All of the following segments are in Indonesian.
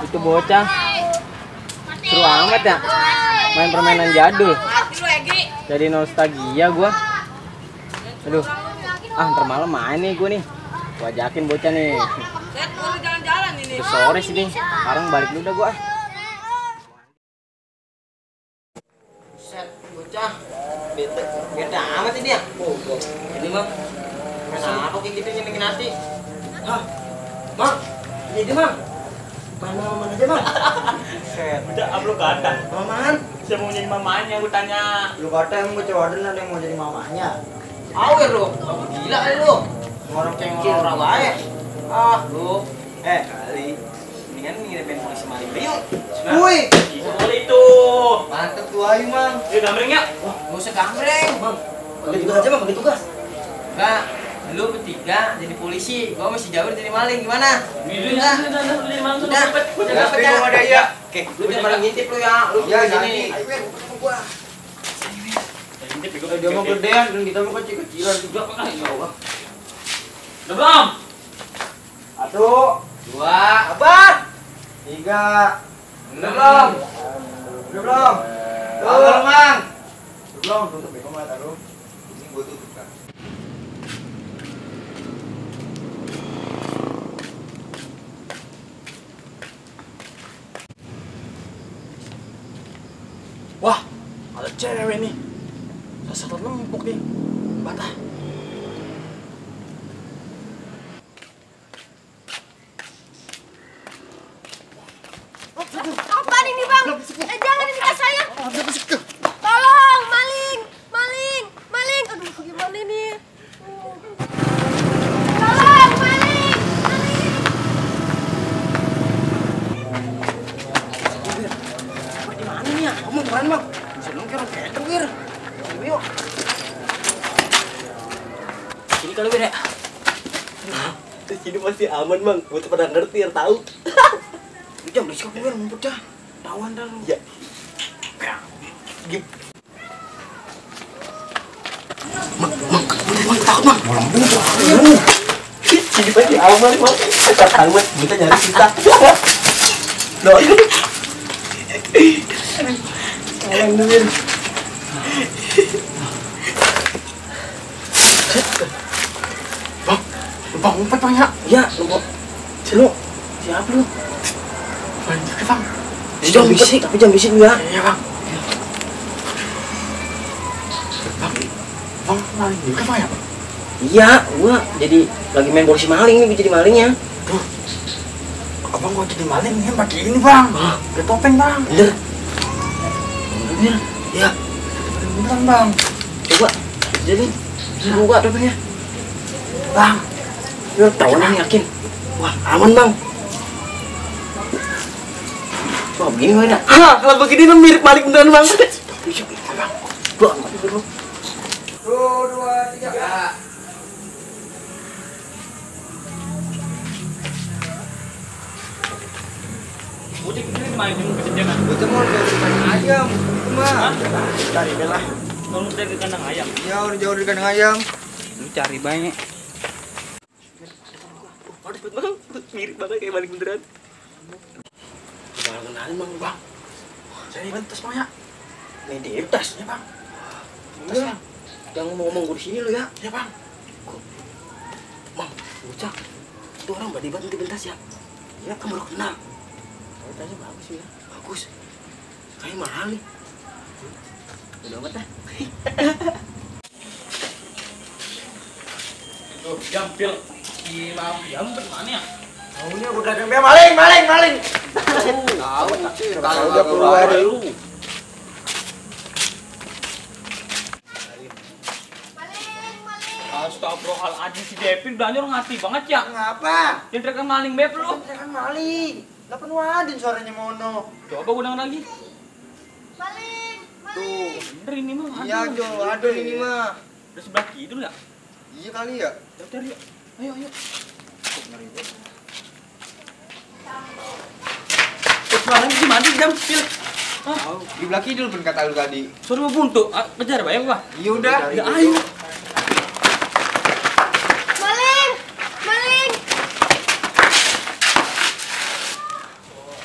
Itu bocah seru amat ya, main permainan jadul. Jadi nostalgia gua. Aduh, ntar malam main nih gua nih. Gua ajakin bocah nih. Udah sore sih nih, sekarang balik dulu dah gua. Set, bocah. Beda amat ini ya. Ini mah, kenapa kayak gitu nyenengin hati? Hah? Mang, ini mang. Mana aja mang? Set. Udah upload ke ada. Maman? Siapa mau jadi mamanya? Gue tanya. Lu kata yang gue cowokin ada yang mau jadi mamanya. Awer lu, kamu gila kali lu. Orang cengol orang baik. Lu. Kali. Mendingan ngirimin polisi maling yuk. Woi. Bisa boleh itu. Mantep tuh ayu mang. Yuk gambreng ya. Wah, gak usah gambreng. Mang, bagi tugas aja mang, bagi tugas. Enggak. Lu bertiga jadi polisi, gua masih jauh jadi maling, gimana? Udah, jadi maling sudah cepet. Gua jaga pecah. Ada ya. Oke, lu jangan maling ngintip lu ya. Lu ya sini. ayo gua. Dia mau gedean dan kita mau kecil-kecilan juga. Ya Allah. Udah belum? 1, 2, abad. 3. Udah belum? Udah belum? Tuh, Mang. Belum tutup ya mata lu. Ini gua tutup kan. Wah, ada cewek nih. Satu lempuk nih. Batah. Apaan ini bang? Jangan ini tas saya. Tolong, maling. Aduh, gimana ini? Tolong, maling. Di mana nih ya? Kamu keren, Bang. Seneng kira ketek, Wir. Sini yuk. Sini kali, Wir ya. Di sini masih aman, Bang. Gue tuh pada ngerti, ya tahu. Lu jangan berisik, Wir. Ngumpet dah. Tawan dah lu. Ya. Gip. Mang, takut, Mang. Sini masih aman, Bang. Cepat amat. Kita nyari kita. Doang. Sayang duit. Bang, ngumpet, Bang ya. Iya, lu. Lu. Siapa lu? Banyak, Bang. Jangan bisik, tapi jangan bisik ya. Iya, Bang. Bang, maling juga, Bang ya? Iya, gua jadi lagi main polisi maling nih, jadi malingnya. Tuh. Abang gua jadi maling nih pakai ini, Bang. Pakai topeng, Bang. Bener. Bener. Iya. Beneran, Bang. Coba. Jadi buka topengnya. Bang. Lu tahu nih yakin. Wah, aman, Bang. Wah, begini mana? Kalau begini mirip maling beneran, Bang. Bisa, Bang. Gua ambil dulu. 2, 3. Ya. Udah ini main kesenjangan. Itu mau dari kandang ayam. Itu mah. Cari belah. Kalau udah ke kandang ayam. Ya udah jauh dari kandang ayam. Lu cari banyak. Aduh, Bang. Mirip banget kayak maling beneran. Jangan kenalin, Bang. Saya bentas, Bang ya. Main di tasnya, Bang. Enggak. Jangan ngomong gue di sini lu ya. Ya, Bang. Bang, bocah. Itu orang badi-badi di bentas ya. Ya, kamu baru kenal. Tasnya bagus ya. Bagus. Kayak mahal nih. Udah amat dah. Tuh, jampil. Gila, ayam mana ya? Maunya gua dagang dia maling. Tahu, Kalau udah keluar lu. Astagfirullahaladzim, si Devin belanja lu ngerti banget ya. Ngapa? Yang teriakan maling beb lu. Kan maling. Lah penuh adin suaranya mono. Coba gue denger lagi. Maling. Tuh. Bener ini mah. Iya, Jo, aduh ini mah. Udah sebelah kidul ya? Iya kali ya. Cari ya. Ayo. Terus maling gimana jampil? Di belah kidul pun kata lu tadi. Suruh mau buntu, kejar bayang gua. Iya udah. Ya ayo. Maling.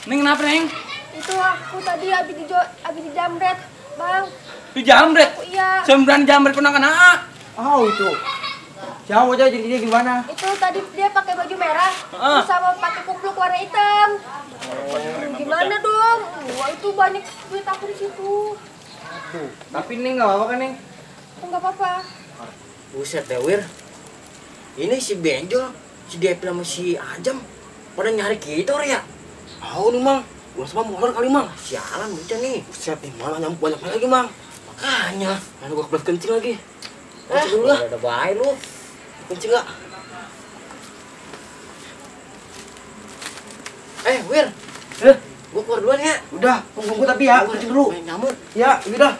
Neng kenapa Neng? Itu aku tadi habis dijamret, Bang. Dijamret? Iya. Sembilan jamret kena. Oh itu. Siapa aja jadi gimana? Itu tadi dia pakai baju merah, terus sama pakai kupluk warna hitam. Gimana dong? Wah itu banyak duit aku di situ. Tuh, tapi Neng nggak apa-apa kan Neng? Aku nggak apa-apa. Buset deh, Wir. Ini si Benjol, si Depi sama si Ajam pada nyari kita ya. Tahu nih, Mang. Gua sama molor kali, Mang. Sialan bocah nih. Buset nih, malah nyamuk banyak lagi, Mang. Makanya, lalu gua kebelet kencing lagi. Dulu lah. Udah baik lu. Kencing enggak? Wir. Gua keluar duluan ya. Udah, tunggu tapi ya, kencing dulu. Main nyamuk. Ya, udah.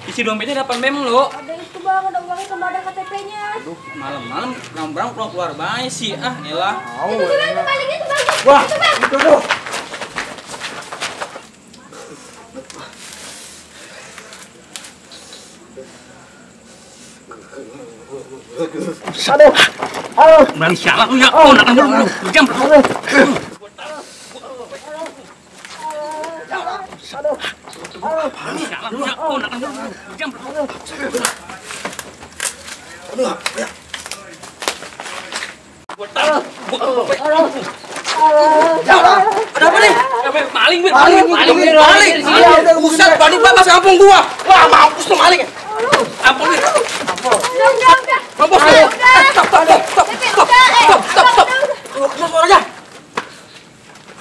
Isi dompetnya dapat memang lo. Ada itu Bang, ada uangnya sama ada KTP-nya. Aduh, malam-malam berang-berang keluar bayi sih. Ah, elah. Itu gimana tuh malingnya tuh Bang? Wah, itu tuh. Berani sialan lu ya. Oh, nak lu. Jam. Sialan lu ya. Oh, nak lu. Jam. Aduh, ya. Ada apa nih? Maling, Wir. Maling. Buset, balik babas kampung gua. Wah, mampus tuh maling. Ampun, Wir. Udah. Mampus lu. Stop. Lu kena suaranya.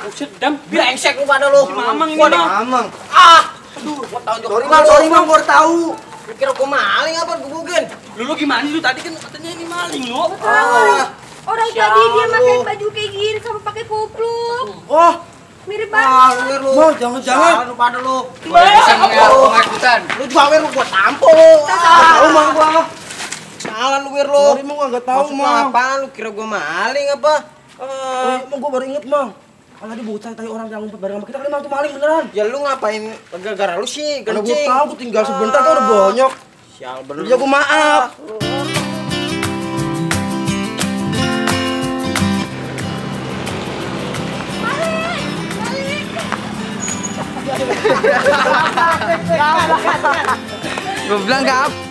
Buset, Dam. Brengsek lu pada lu. Si Mamang ini, Bang. Mamang. Aduh, gua tahu juga. Sorry, Mang, gua tahu. Pikir gua maling apa gebukin? Lu gimana lu tadi kan katanya ini maling lu. Orang tadi dia pakai baju kayak gini sama pakai kupluk. Oh, Mirip banget. Mang, jangan-jangan. Lu pada lu. Lu juga Wir lu gua tampol lu. Tahu, Mang, gua. Salah lu, Wir lu. Sorry, Mang, gua enggak tahu, Maksud lu Mang. apaan? Lu kira gua maling apa? Mang, gua baru inget, Mang. Kalau tadi bocah tadi orang yang ngumpet bareng sama kita kan Mang tuh maling beneran. Ya lu ngapain gara-gara lu sih Karena gua kencing? tahu gua tinggal sebentar kan udah banyak. Sial bener. Ya gua maaf. Gue bilang nggak apa.